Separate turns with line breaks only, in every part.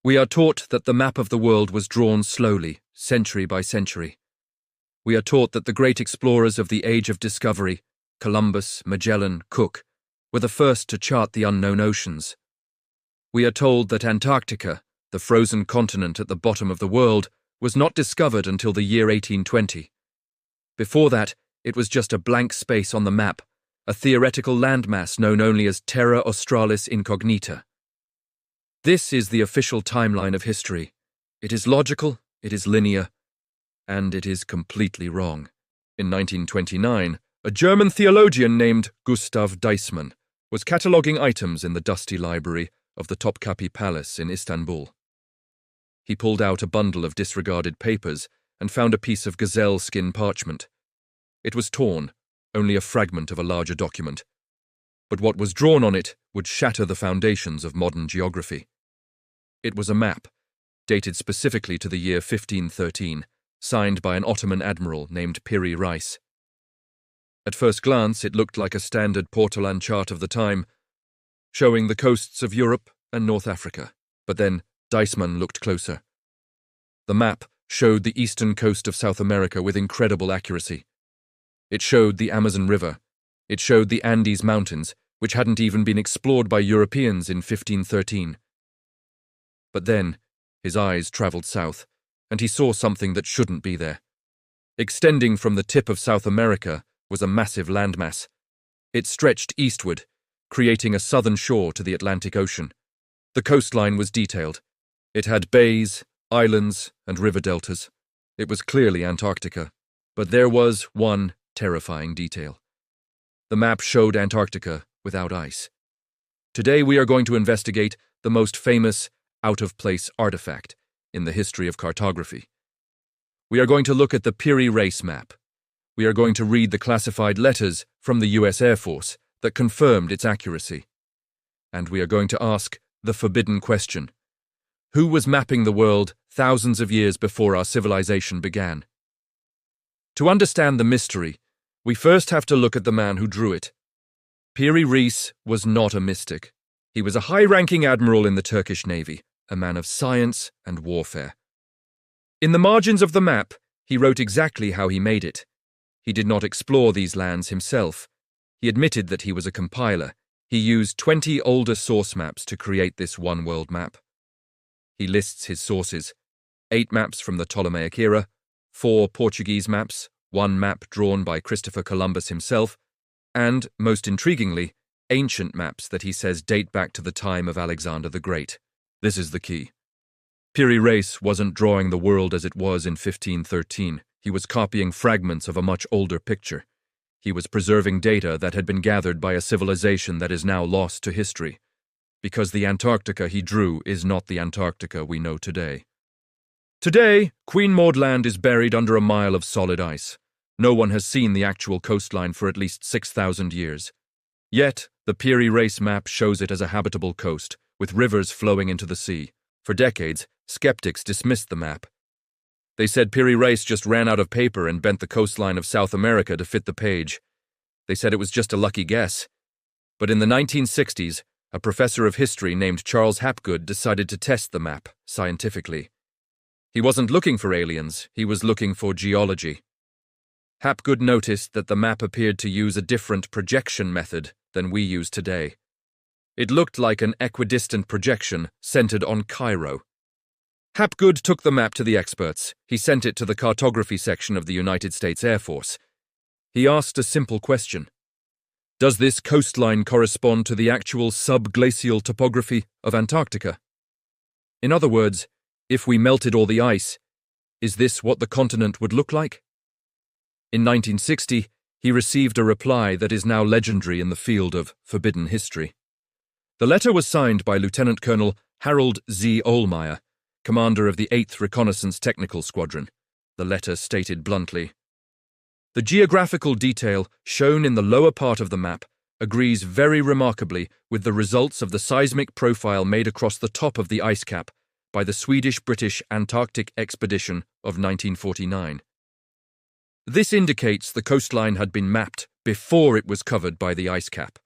We are taught that the map of the world was drawn slowly, century by century. We are taught that the great explorers of the Age of Discovery, Columbus, Magellan, Cook, were the first to chart the unknown oceans. We are told that Antarctica, the frozen continent at the bottom of the world, was not discovered until the year 1820. Before that, it was just a blank space on the map, a theoretical landmass known only as Terra Australis Incognita. This is the official timeline of history. It is logical, it is linear, and it is completely wrong. In 1929, a German theologian named Gustav Deissmann was cataloguing items in the dusty library of the Topkapi Palace in Istanbul. He pulled out a bundle of disregarded papers and found a piece of gazelle skin parchment. It was torn, only a fragment of a larger document. But what was drawn on it would shatter the foundations of modern geography. It was a map, dated specifically to the year 1513, signed by an Ottoman admiral named Piri Reis. At first glance, it looked like a standard portolan chart of the time, showing the coasts of Europe and North Africa. But then Deissmann looked closer. The map showed the eastern coast of South America with incredible accuracy. It showed the Amazon River. It showed the Andes Mountains, which hadn't even been explored by Europeans in 1513. But then, his eyes traveled south, and he saw something that shouldn't be there. Extending from the tip of South America was a massive landmass. It stretched eastward, creating a southern shore to the Atlantic Ocean. The coastline was detailed. It had bays, islands, and river deltas. It was clearly Antarctica. But there was one terrifying detail. The map showed Antarctica without ice. Today we are going to investigate the most famous out-of-place artifact in the history of cartography. We are going to look at the Piri Reis Map. We are going to read the classified letters from the US Air Force that confirmed its accuracy. And we are going to ask the forbidden question. Who was mapping the world thousands of years before our civilization began? To understand the mystery, we first have to look at the man who drew it. Piri Reis was not a mystic. He was a high-ranking admiral in the Turkish Navy, a man of science and warfare. In the margins of the map, he wrote exactly how he made it. He did not explore these lands himself. He admitted that he was a compiler. He used 20 older source maps to create this one-world map. He lists his sources: 8 maps from the Ptolemaic era, 4 Portuguese maps, 1 map drawn by Christopher Columbus himself, and, most intriguingly, ancient maps that he says date back to the time of Alexander the Great. This is the key. Piri Reis wasn't drawing the world as it was in 1513. He was copying fragments of a much older picture. He was preserving data that had been gathered by a civilization that is now lost to history, because the Antarctica he drew is not the Antarctica we know today. Today, Queen Maud Land is buried under a mile of solid ice. No one has seen the actual coastline for at least 6,000 years. Yet, the Piri Reis map shows it as a habitable coast, with rivers flowing into the sea. For decades, skeptics dismissed the map. They said Piri Reis just ran out of paper and bent the coastline of South America to fit the page. They said it was just a lucky guess. But in the 1960s, a professor of history named Charles Hapgood decided to test the map scientifically. He wasn't looking for aliens, he was looking for geology. Hapgood noticed that the map appeared to use a different projection method than we use today. It looked like an equidistant projection centered on Cairo. Hapgood took the map to the experts. He sent it to the cartography section of the United States Air Force. He asked a simple question. Does this coastline correspond to the actual sub-glacial topography of Antarctica? In other words, if we melted all the ice, is this what the continent would look like? In 1960, he received a reply that is now legendary in the field of forbidden history. The letter was signed by Lieutenant Colonel Harold Z. Ohlmeyer, commander of the 8th Reconnaissance Technical Squadron. The letter stated bluntly, "The geographical detail shown in the lower part of the map agrees very remarkably with the results of the seismic profile made across the top of the ice cap by the Swedish-British Antarctic Expedition of 1949. This indicates the coastline had been mapped before it was covered by the ice cap.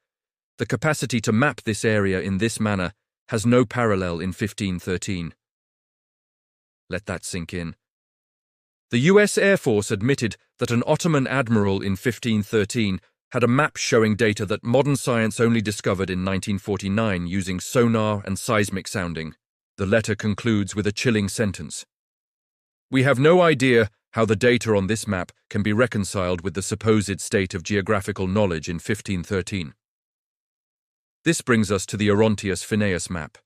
The capacity to map this area in this manner has no parallel in 1513. Let that sink in. The US Air Force admitted that an Ottoman admiral in 1513 had a map showing data that modern science only discovered in 1949 using sonar and seismic sounding. The letter concludes with a chilling sentence. We have no idea how the data on this map can be reconciled with the supposed state of geographical knowledge in 1513. This brings us to the Oronteus Finaeus map.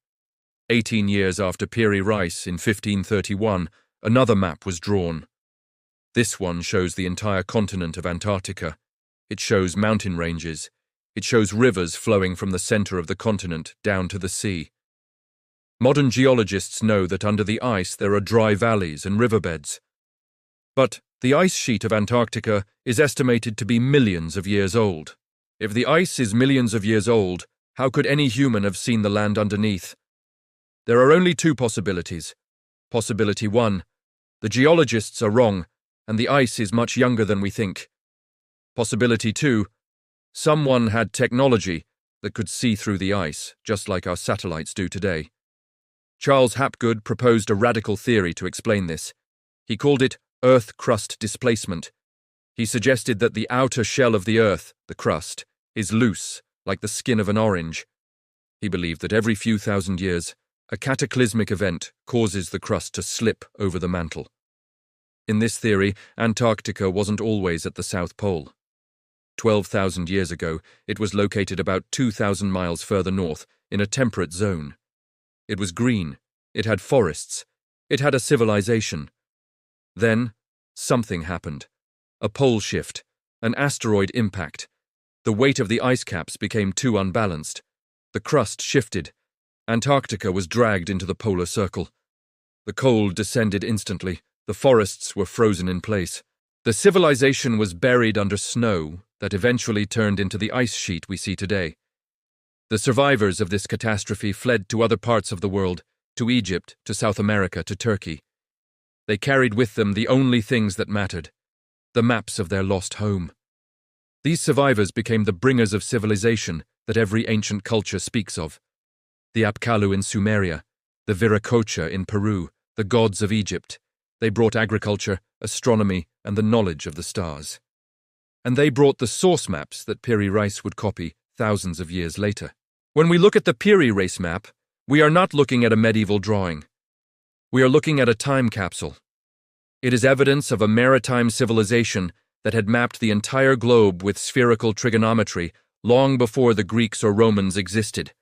18 years after Piri Reis in 1531, another map was drawn. This one shows the entire continent of Antarctica. It shows mountain ranges. It shows rivers flowing from the center of the continent down to the sea. Modern geologists know that under the ice there are dry valleys and riverbeds. But the ice sheet of Antarctica is estimated to be millions of years old. If the ice is millions of years old, how could any human have seen the land underneath? There are only two possibilities. Possibility 1, the geologists are wrong, and the ice is much younger than we think. Possibility 2, someone had technology that could see through the ice, just like our satellites do today. Charles Hapgood proposed a radical theory to explain this. He called it Earth crust displacement. He suggested that the outer shell of the Earth, the crust, is loose, like the skin of an orange. He believed that every few thousand years, a cataclysmic event causes the crust to slip over the mantle. In this theory, Antarctica wasn't always at the South Pole. 12,000 years ago, it was located about 2,000 miles further north, in a temperate zone. It was green, it had forests, it had a civilization. Then, something happened. A pole shift, an asteroid impact. The weight of the ice caps became too unbalanced. The crust shifted. Antarctica was dragged into the polar circle. The cold descended instantly. The forests were frozen in place. The civilization was buried under snow that eventually turned into the ice sheet we see today. The survivors of this catastrophe fled to other parts of the world, to Egypt, to South America, to Turkey. They carried with them the only things that mattered, the maps of their lost home. These survivors became the bringers of civilization that every ancient culture speaks of. The Apkallu in Sumeria, the Viracocha in Peru, the gods of Egypt. They brought agriculture, astronomy, and the knowledge of the stars. And they brought the source maps that Piri Reis would copy thousands of years later. When we look at the Piri Reis Map, we are not looking at a medieval drawing. We are looking at a time capsule. It is evidence of a maritime civilization that had mapped the entire globe with spherical trigonometry long before the Greeks or Romans existed.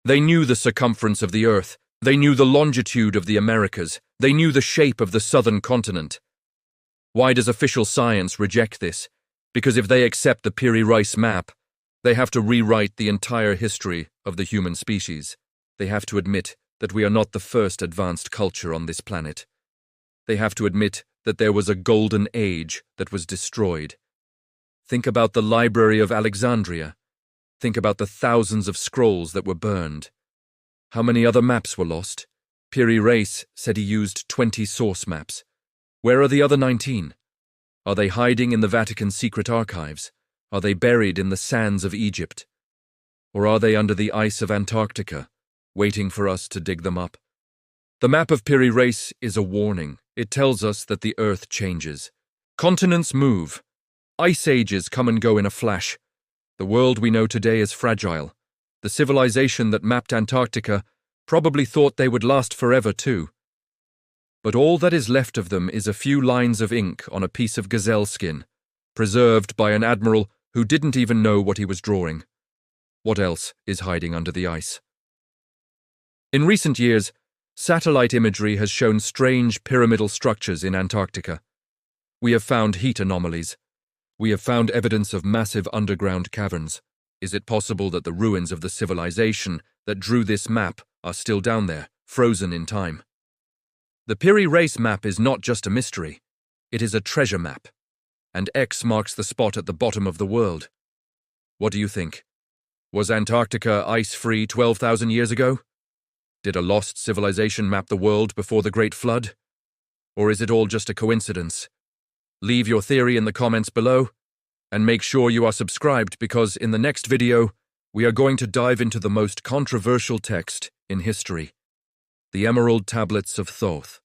They knew the circumference of the Earth. They knew the longitude of the Americas. They knew the shape of the southern continent. Why does official science reject this? Because if they accept the Piri Reis Map, they have to rewrite the entire history of the human species. They have to admit that we are not the first advanced culture on this planet. They have to admit that there was a golden age that was destroyed. Think about the Library of Alexandria. Think about the thousands of scrolls that were burned. How many other maps were lost? Piri Reis said he used 20 source maps. Where are the other 19? Are they hiding in the Vatican secret archives? Are they buried in the sands of Egypt? Or are they under the ice of Antarctica, waiting for us to dig them up? The map of Piri Reis is a warning. It tells us that the Earth changes. Continents move. Ice ages come and go in a flash. The world we know today is fragile. The civilization that mapped Antarctica probably thought they would last forever too. But all that is left of them is a few lines of ink on a piece of gazelle skin, preserved by an admiral who didn't even know what he was drawing. What else is hiding under the ice? In recent years, satellite imagery has shown strange pyramidal structures in Antarctica. We have found heat anomalies. We have found evidence of massive underground caverns. Is it possible that the ruins of the civilization that drew this map are still down there, frozen in time? The Piri Reis Map is not just a mystery. It is a treasure map. And X marks the spot at the bottom of the world. What do you think? Was Antarctica ice-free 12,000 years ago? Did a lost civilization map the world before the Great Flood? Or is it all just a coincidence? Leave your theory in the comments below, and make sure you are subscribed because in the next video, we are going to dive into the most controversial text in history, the Emerald Tablets of Thoth.